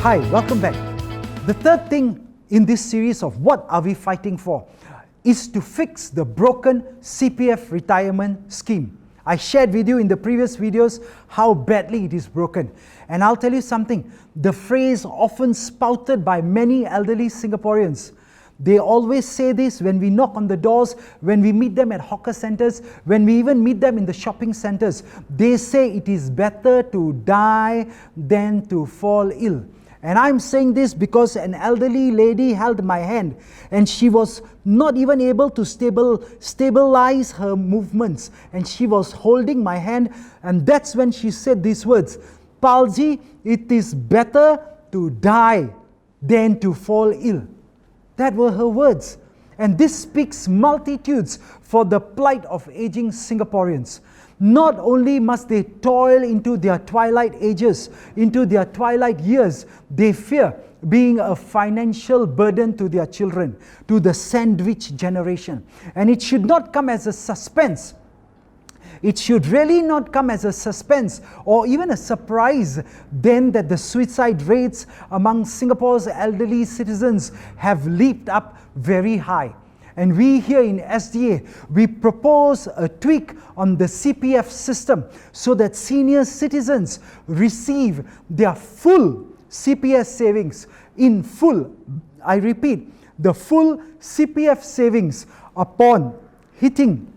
Hi, welcome back. The third thing in this series of what are we fighting for is to fix the broken CPF retirement scheme. I shared with you in the previous videos how badly it is broken. And I'll tell you something, the phrase often spouted by many elderly Singaporeans, they always say this when we knock on the doors, when we meet them at hawker centres, when we even meet them in the shopping centres. They say it is better to die than to fall ill. And I'm saying this because an elderly lady held my hand and she was not even able to stabilize her movements. And she was holding my hand, and that's when she said these words, "Palji, it is better to die than to fall ill." That were her words. And this speaks multitudes for the plight of aging Singaporeans. Not only must they toil into their twilight ages, into their twilight years, they fear being a financial burden to their children, to the sandwich generation. And it should not come as a suspense. It should really not come as a suspense or even a surprise then that the suicide rates among Singapore's elderly citizens have leaped up very high. And we here in SDA, we propose a tweak on the CPF system so that senior citizens receive their full CPF savings in full. I repeat, the full CPF savings upon hitting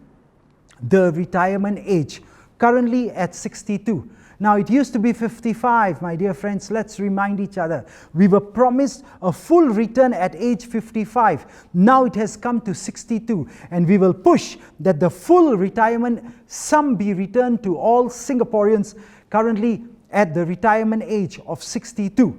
the retirement age, currently at 62. Now it used to be 55, my dear friends, let's remind each other. We were promised a full return at age 55. Now it has come to 62, and we will push that the full retirement sum be returned to all Singaporeans currently at the retirement age of 62.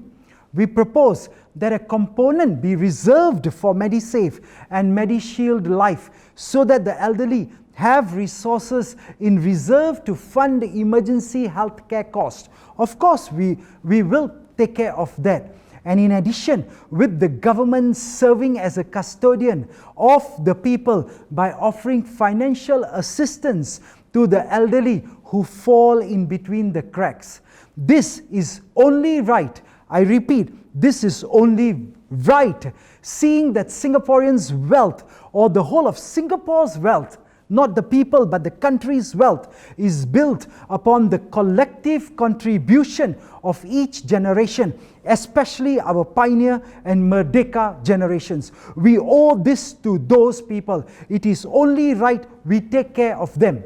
We propose that a component be reserved for MediSave and MediShield Life so that the elderly have resources in reserve to fund the emergency healthcare cost. Of course, we will take care of that. And in addition, with the government serving as a custodian of the people by offering financial assistance to the elderly who fall in between the cracks. This is only right. I repeat, this is only right, seeing that Singaporeans' wealth, or the whole of Singapore's wealth, not the people but the country's wealth, is built upon the collective contribution of each generation, especially our pioneer and Merdeka generations. We owe this to those people. It is only right we take care of them.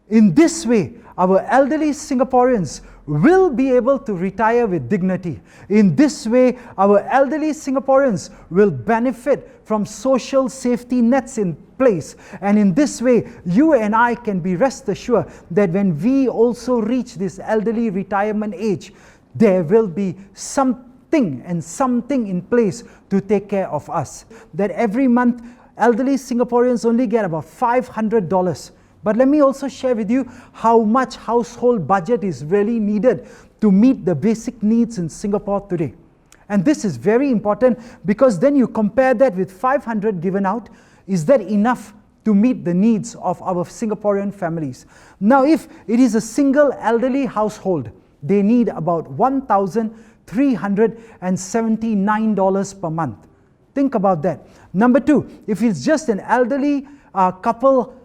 In this way, our elderly Singaporeans will be able to retire with dignity. In this way, our elderly Singaporeans will benefit from social safety nets in place. And in this way, you and I can be rest assured that when we also reach this elderly retirement age, there will be something in place to take care of us. That every month, elderly Singaporeans only get about $500. But let me also share with you how much household budget is really needed to meet the basic needs in Singapore today. And this is very important because then you compare that with 500 given out. Is that enough to meet the needs of our Singaporean families? Now, if it is a single elderly household, they need about $1,379 per month. Think about that. Number two, if it's just an elderly couple,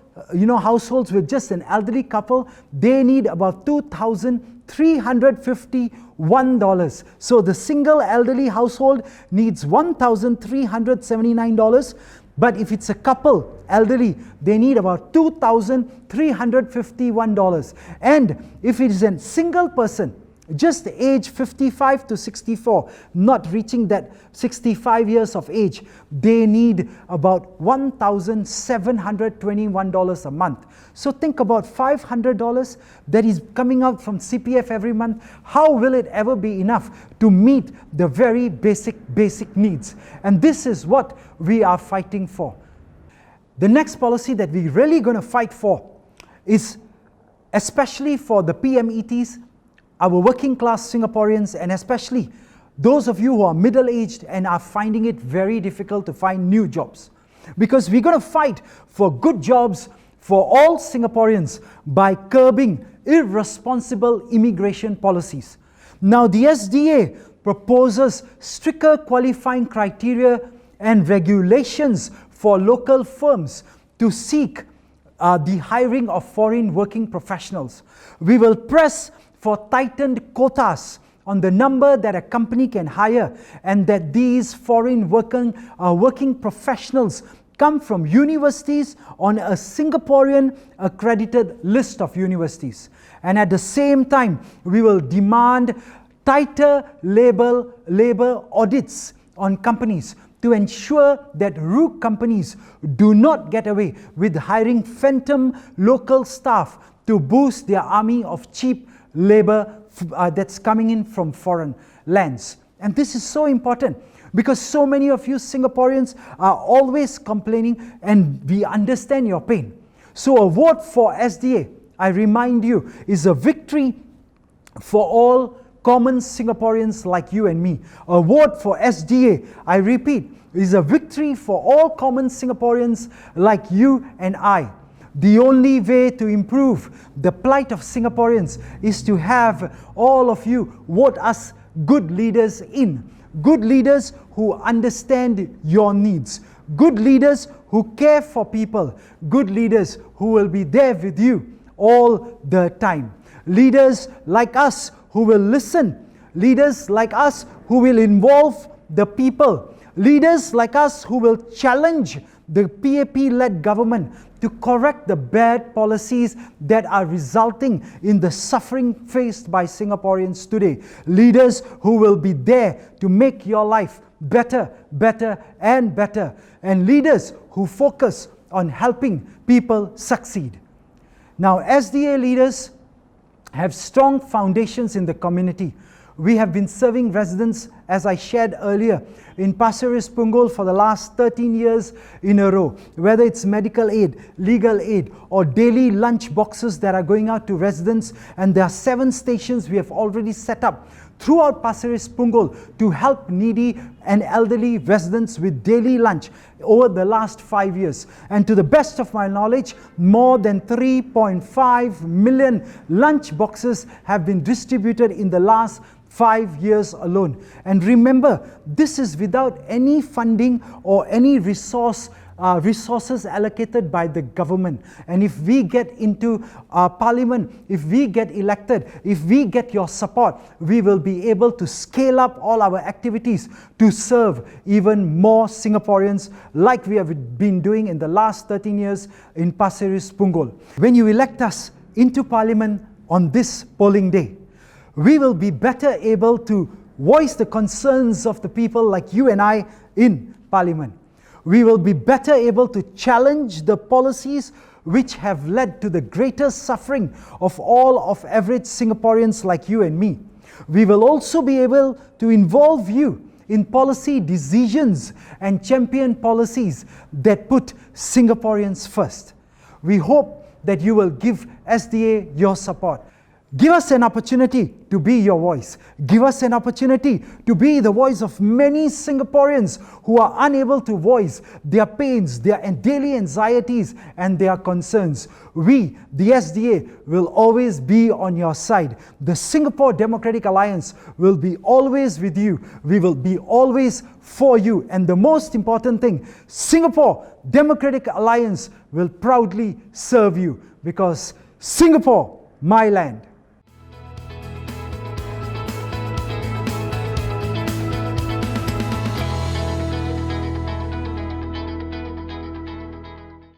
households with just an elderly couple, they need about $2,351. So the single elderly household needs $1,379. But if it's a couple, elderly, they need about $2,351. And if it is a single person, just age 55 to 64, not reaching that 65 years of age, they need about $1,721 a month. So think about $500 that is coming out from CPF every month. How will it ever be enough to meet the very basic needs? And this is what we are fighting for. The next policy that we're really going to fight for is, especially for the PMETs, our working class Singaporeans, and especially those of you who are middle-aged and are finding it very difficult to find new jobs. Because we're going to fight for good jobs for all Singaporeans by curbing irresponsible immigration policies. Now, the SDA proposes stricter qualifying criteria and regulations for local firms to seek the hiring of foreign working professionals. We will press for tightened quotas on the number that a company can hire, and that these foreign working professionals come from universities on a Singaporean accredited list of universities. And at the same time, we will demand tighter labor audits on companies to ensure that rogue companies do not get away with hiring phantom local staff to boost their army of cheap labor that's coming in from foreign lands. And this is so important because so many of you Singaporeans are always complaining, and we understand your pain. So a vote for SDA, I remind you, is a victory for all common Singaporeans like you and me. A vote for SDA, I repeat, is a victory for all common Singaporeans like you and I. The only way to improve the plight of Singaporeans is to have all of you vote us good leaders in. Good leaders who understand your needs. Good leaders who care for people. Good leaders who will be there with you all the time. Leaders like us who will listen. Leaders like us who will involve the people. Leaders like us who will challenge the PAP-led government to correct the bad policies that are resulting in the suffering faced by Singaporeans today. Leaders who will be there to make your life better, better and better. And leaders who focus on helping people succeed. Now, SDA leaders have strong foundations in the community. We have been serving residents, as I shared earlier, in Pasir Ris Punggol for the last 13 years in a row. Whether it's medical aid, legal aid, or daily lunch boxes that are going out to residents, and there are 7 stations we have already set up throughout Pasir Ris Punggol to help needy and elderly residents with daily lunch over the last 5 years. And to the best of my knowledge, more than 3.5 million lunch boxes have been distributed in the last 5 years alone. And remember, this is without any funding or any resources allocated by the government. And if we get into parliament, if we get elected, if we get your support, we will be able to scale up all our activities to serve even more Singaporeans like we have been doing in the last 13 years in Pasir Ris Punggol. When you elect us into parliament on this polling day, we will be better able to voice the concerns of the people like you and I in Parliament. We will be better able to challenge the policies which have led to the greatest suffering of all of average Singaporeans like you and me. We will also be able to involve you in policy decisions and champion policies that put Singaporeans first. We hope that you will give SDA your support. Give us an opportunity to be your voice. Give us an opportunity to be the voice of many Singaporeans who are unable to voice their pains, their daily anxieties and their concerns. We, the SDA, will always be on your side. The Singapore Democratic Alliance will be always with you. We will be always for you. And the most important thing, Singapore Democratic Alliance will proudly serve you, because Singapore, my land.